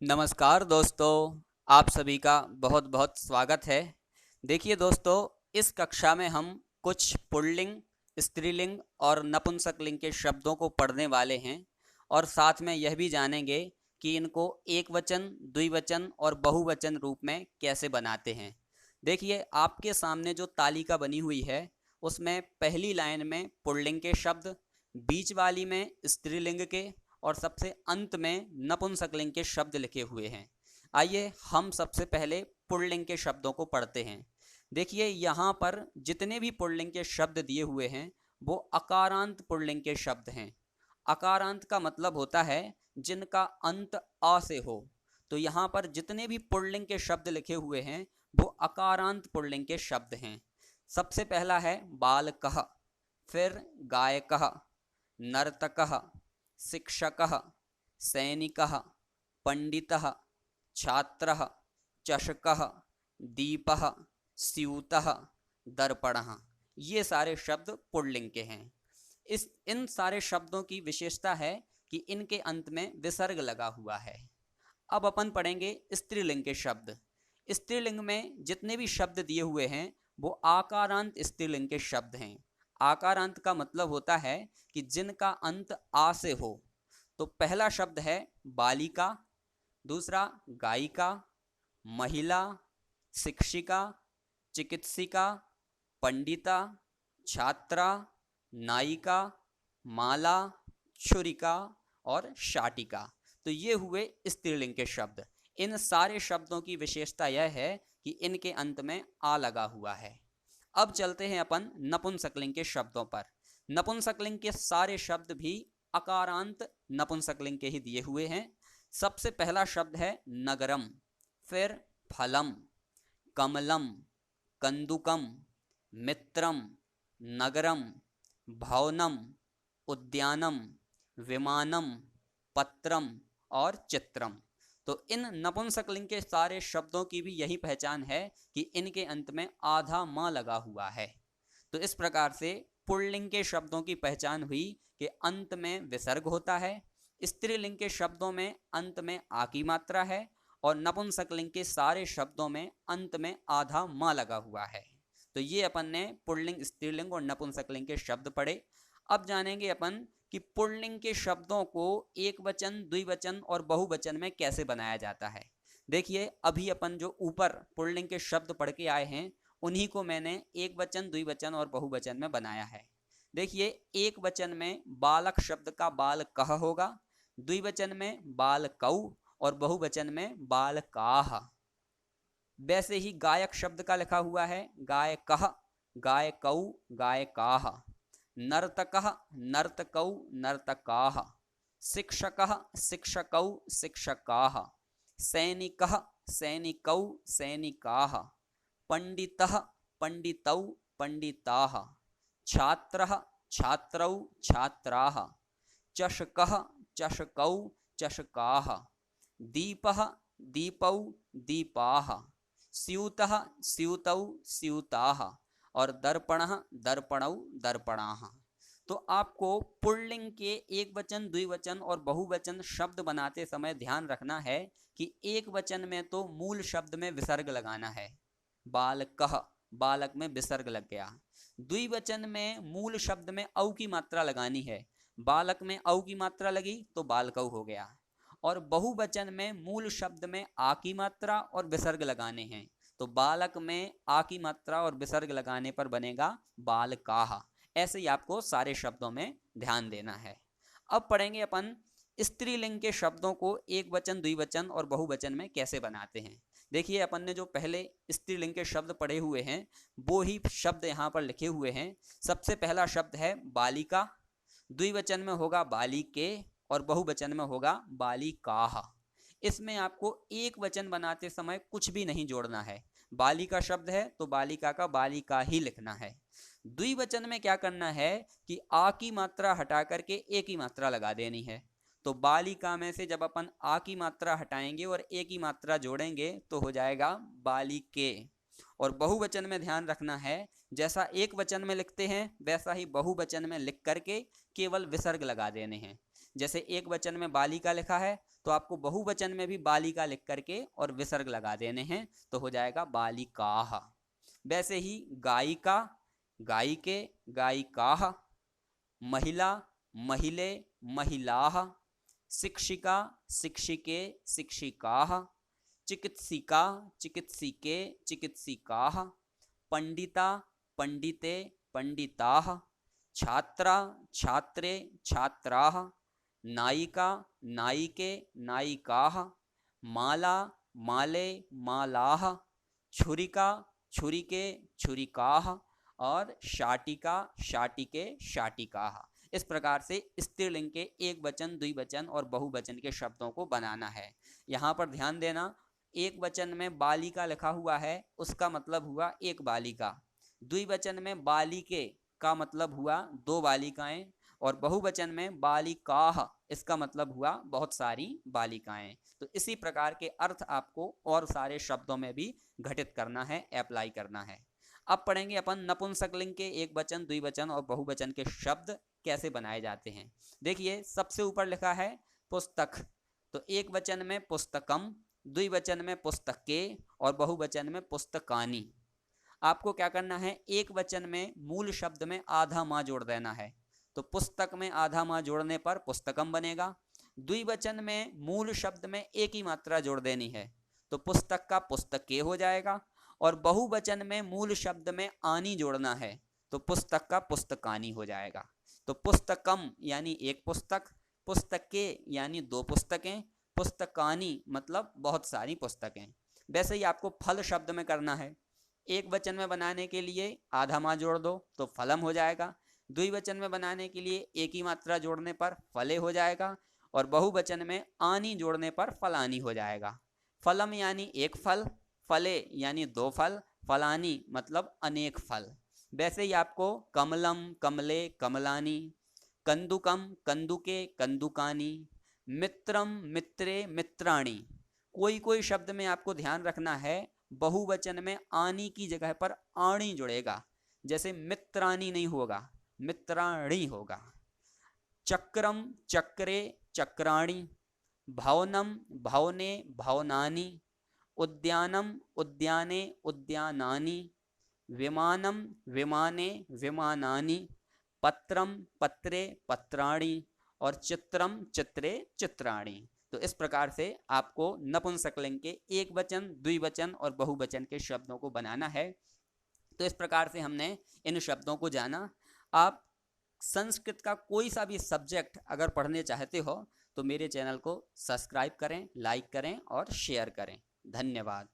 नमस्कार दोस्तों, आप सभी का बहुत बहुत स्वागत है। देखिए दोस्तों, इस कक्षा में हम कुछ पुल्लिंग, स्त्रीलिंग और नपुंसकलिंग के शब्दों को पढ़ने वाले हैं और साथ में यह भी जानेंगे कि इनको एक वचन, द्विवचन और बहुवचन रूप में कैसे बनाते हैं। देखिए, आपके सामने जो तालिका बनी हुई है उसमें पहली लाइन में पुल्लिंग के शब्द, बीच वाली में स्त्रीलिंग के और सबसे अंत में नपुंसकलिंग के शब्द लिखे हुए हैं। आइए हम सबसे पहले पुल्लिंग के शब्दों को पढ़ते हैं। देखिए, यहाँ पर जितने भी पुल्लिंग के शब्द दिए हुए हैं वो अकारांत पुल्लिंग के शब्द हैं। अकारांत का मतलब होता है जिनका अंत आ से हो। तो यहाँ पर जितने भी पुल्लिंग के शब्द लिखे हुए हैं वो अकारांत पुल्लिंग के शब्द हैं। सबसे पहला है बालकः, फिर गायकः, नर्तकः, शिक्षकः, सैनिकः, पंडितः, छात्रः, चषकः, दीपः, स्यूतः, दर्पणः। ये सारे शब्द पुल्लिंग के हैं। इन सारे शब्दों की विशेषता है कि इनके अंत में विसर्ग लगा हुआ है। अब अपन पढ़ेंगे स्त्रीलिंग के शब्द। स्त्रीलिंग में जितने भी शब्द दिए हुए हैं वो आकारांत स्त्रीलिंग के शब्द हैं। आकारांत का मतलब होता है कि जिनका अंत आ से हो। तो पहला शब्द है बालिका, दूसरा गायिका, महिला, शिक्षिका, चिकित्सिका, पंडिता, छात्रा, नायिका, माला, छुरिका और शाटिका। तो ये हुए स्त्रीलिंग के शब्द। इन सारे शब्दों की विशेषता यह है कि इनके अंत में आ लगा हुआ है। अब चलते हैं अपन नपुंसकलिंग के शब्दों पर। नपुंसकलिंग के सारे शब्द भी अकारांत नपुंसकलिंग के ही दिए हुए हैं। सबसे पहला शब्द है नगरम, फिर फलम, कमलम, कंदुकम, मित्रम, नगरम, भवनम, उद्यानम, विमानम, पत्रम और चित्रम। तो इन नपुंसकलिंग के सारे शब्दों की भी यही पहचान है कि इनके अंत में आधा म लगा हुआ है। तो इस प्रकार से पुल्लिंग के शब्दों की पहचान हुई कि अंत में विसर्ग होता है, स्त्रीलिंग के शब्दों में अंत में आ की मात्रा है और नपुंसकलिंग के सारे शब्दों में अंत में आधा म लगा हुआ है। तो ये अपन ने पुल्लिंग, स्त्रीलिंग और नपुंसकलिंग के शब्द पढ़े। अब जानेंगे अपन कि पुल्लिंग के शब्दों को एक वचन, द्विवचन और बहुवचन में कैसे बनाया जाता है। देखिए, अभी अपन जो ऊपर पुल्लिंग के शब्द पढ़ के आए हैं उन्हीं को मैंने एक वचन, द्विवचन और बहुवचन में बनाया है। देखिए, एक वचन में बालक शब्द का बालकः होगा, द्विवचन में बालकौ और बहुवचन में बालकाः। वैसे ही गायक शब्द का लिखा हुआ है गायकः, गायकौ, गायकाः, नर्तकः, नर्तकौ, नर्तकाः, शिक्षकः, शिक्षकौ, शिक्षकाः, सैनिकः, सैनिकौ, सैनिकाः, पंडितः, पंडितौ, पंडिताः, छात्रः, छात्रौ, छात्राः, चषकः, चषकौ, चषकाः, दीपः, दीपौ, दीपाः, स्यूतः, स्यूतौ, स्यूताः और दर्पणः, दर्पणौ, दर्पणाः। तो आपको पुल्लिंग के एक वचन, द्विवचन और बहुवचन शब्द बनाते समय ध्यान रखना है कि एक वचन में तो मूल शब्द में विसर्ग लगाना है, बालकः, बालक में विसर्ग लग गया। द्विवचन में मूल शब्द में औ की मात्रा लगानी है, बालक में औ की मात्रा लगी तो बालकौ हो गया। और बहुवचन में मूल शब्द में आ की मात्रा और विसर्ग लगाने हैं, तो बालक में आ की मात्रा और विसर्ग लगाने पर बनेगा बालकाः। ऐसे ही आपको सारे शब्दों में ध्यान देना है। अब पढ़ेंगे अपन स्त्रीलिंग के शब्दों को एक वचन, द्विवचन और बहुवचन में कैसे बनाते हैं। देखिए, अपन ने जो पहले स्त्रीलिंग के शब्द पढ़े हुए हैं वो ही शब्द यहाँ पर लिखे हुए हैं। सबसे पहला शब्द है बालिका, द्विवचन में होगा बालिके और बहुवचन में होगा बालिकाः। इसमें आपको एक वचन बनाते समय कुछ भी नहीं जोड़ना है। बालिका शब्द है तो बालिका का बालिका ही लिखना है। द्विवचन में क्या करना है कि आ की मात्रा हटा करके ए की मात्रा लगा देनी है। तो बालिका में से जब अपन आ की मात्रा हटाएंगे और ए की मात्रा जोड़ेंगे तो हो जाएगा बालिके। और बहुवचन में ध्यान रखना है, जैसा एक वचन में लिखते हैं वैसा ही बहुवचन में लिख करके केवल विसर्ग लगा देने हैं। जैसे एक वचन में बालिका लिखा है तो आपको बहुवचन में भी बालिका लिख करके और विसर्ग लगा देने हैं, तो हो जाएगा बालिकाः। वैसे ही गायिका, गायिके, गायिकाः, महिला, महिले, महिलाः, शिक्षिका, शिक्षिके, शिक्षिकाः, चिकित्सिका, चिकित्सिके, चिकित्सिकाः, पंडिता, पंडिते, पंडिताः, छात्रा, छात्रे, छात्राः, नायिका, नायिके, नायिकाः, माला, माले, मालाः, छुरिका, छुरिके, छुरिकाः और शाटिका, शाटिके, शाटिकाः। इस प्रकार से स्त्रीलिंग के एक वचन, द्विवचन और बहुवचन के शब्दों को बनाना है। यहाँ पर ध्यान देना, एक वचन में बालिका लिखा हुआ है उसका मतलब हुआ एक बालिका, द्विवचन में बालिके का मतलब हुआ दो बालिकाएं, और बहुवचन में बालिकाः इसका मतलब हुआ बहुत सारी बालिकाएं। तो इसी प्रकार के अर्थ आपको और सारे शब्दों में भी घटित करना है, अप्लाई करना है। अब पढ़ेंगे अपन नपुंसकलिंग के एक वचन, द्विवचन और बहुवचन के शब्द कैसे बनाए जाते हैं। देखिए, सबसे ऊपर लिखा है पुस्तक, तो एक वचन में पुस्तकम, द्विवचन में पुस्तके और बहुवचन में पुस्तकानि। आपको क्या करना है, एक वचन में मूल शब्द में आधा माँ जोड़ देना है, तो पुस्तक में आधा माँ जोड़ने पर पुस्तकम बनेगा। द्विवचन में मूल शब्द में एक ही मात्रा जोड़ देनी है, तो पुस्तक का पुस्तके हो जाएगा। और बहुवचन में मूल शब्द में आनी जोड़ना है, तो पुस्तक का पुस्तकानी हो जाएगा। तो पुस्तकम यानी एक पुस्तक, पुस्तके यानी दो पुस्तकें, पुस्तकानी मतलब बहुत सारी पुस्तकें। वैसे ही आपको फल शब्द में करना है, एक वचन में बनाने के लिए आधा माँ जोड़ दो तो फलम हो जाएगा, द्विवचन में बनाने के लिए एक ही मात्रा जोड़ने पर फले हो जाएगा, और बहुवचन में आनी जोड़ने पर फलानी हो जाएगा। फलम यानी एक फल, फले यानी दो फल, फलानी मतलब अनेक फल। वैसे ही आपको कमलम, कमले, कमलानी, कंदुकम, कंदुके, कंदुकानी, मित्रम, मित्रे, मित्राणी। कोई कोई शब्द में आपको ध्यान रखना है, बहुवचन में आनी की जगह पर आणी जुड़ेगा, जैसे मित्राणी नहीं होगा, मित्राणी होगा। चक्रम, चक्रे, चक्राणी, भवनम, भवने, भवनानि, उद्यानम, उद्याने, उद्यानानि, विमानम, विमाने, विमानानि, पत्रम, पत्रे, पत्राणि और चित्रम, चित्रे, चित्राणि। तो इस प्रकार से आपको नपुंसकलिंग के एक वचन, द्विवचन और बहुवचन के शब्दों को बनाना है। तो इस प्रकार से हमने इन शब्दों को जाना। आप संस्कृत का कोई सा भी सब्जेक्ट अगर पढ़ने चाहते हो तो मेरे चैनल को सब्सक्राइब करें, लाइक करें और शेयर करें। धन्यवाद।